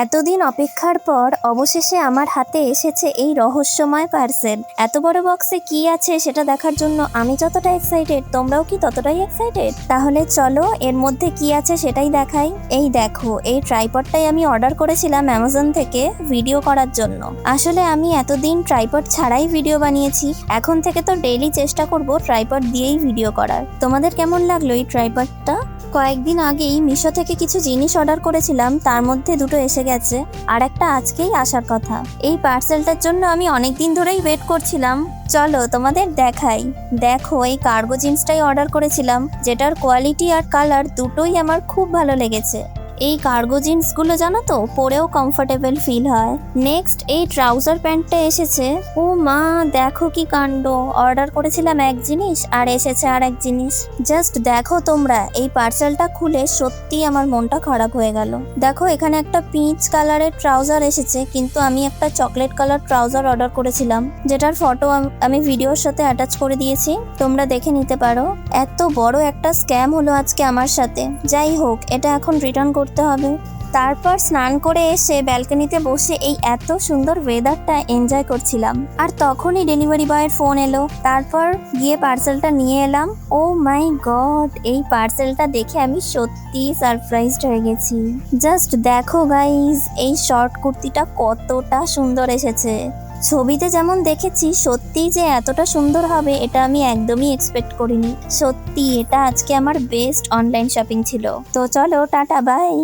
এতদিন অপেক্ষার পর অবশেষে আমার হাতে এসেছে এই রহস্যময় পার্সেল। এত বড় বক্সে কি আছে সেটা দেখার জন্য আমি যতটা এক্সাইটেড, তোমরাও কি ততটাই এক্সাইটেড? তাহলে চলো এর মধ্যে কি আছে সেটাই দেখাই। এই দেখো, এই ট্রাইপডটাই আমি অর্ডার করেছিলাম অ্যামাজন থেকে ভিডিও করার জন্য। আসলে আমি এতদিন ট্রাইপড ছাড়াই ভিডিও বানিয়েছি, এখন থেকে তো ডেইলি চেষ্টা করব ট্রাইপড দিয়েই ভিডিও করার। তোমাদের কেমন লাগলো এই ট্রাইপডটা? কয়েকদিন আগেই মিশো থেকে কিছু জিনিস অর্ডার করেছিলাম, তার মধ্যে দুটো এসে গেছে আর একটা আজকেই আসার কথা। এই পার্সেলটার জন্য আমি অনেক দিন ধরেই ওয়েট করছিলাম। চলো তোমাদের দেখাই। দেখো, এই কার্গো জিন্সটাই অর্ডার করেছিলাম, যেটার কোয়ালিটি আর কালার দুটোই আমার খুব ভালো লেগেছে। এই কার্গো জিন্সগুলো জানো তো, পরেও কমফোর্টেবল ফিল হয়। নেক্সট এই ট্রাউজার প্যান্টটা এসেছে। ও মা, দেখো কি কাণ্ড! অর্ডার করেছিলাম এক জিনিস আর এসেছে আর এক জিনিস। জাস্ট দেখো তোমরা, এই পার্সেলটা খুলে সত্যি আমার মনটা খারাপ হয়ে গেল। দেখো, এখানে একটা পিচ কালারের ট্রাউজার এসেছে, কিন্তু আমি একটা চকলেট কালার ট্রাউজার অর্ডার করেছিলাম, যেটার ফটো আমি ভিডিওর সাথে অ্যাটাচ করে দিয়েছি, তোমরা দেখে নিতে পারো। এত বড় একটা স্ক্যাম হলো আজকে আমার সাথে। যাই হোক, এটা এখন রিটার্ন করতে হবে। তারপর স্নান করে এসে ব্যালকনিতে বসে এই এত সুন্দর ওয়েদারটা এনজয় করছিলাম, আর তখনই ডেলিভারি বয়ের ফোন এলো। তারপর গিয়ে পার্সেলটা নিয়ে এলাম। ও মাই গড, এই পার্সেলটা দেখে আমি সত্যি সারপ্রাইজড হয়ে গেছি। জাস্ট দেখো গাইজ, এই শর্ট কুর্তিটা কতটা সুন্দর এসেছে। ছবিতে যেমন দেখেছি, সত্যিই যে এতটা সুন্দর হবে এটা আমি একদমই এক্সপেক্ট করিনি। সত্যি এটা আজকে আমার বেস্ট অনলাইন শপিং ছিল। তো চলো, টাটা, বাই।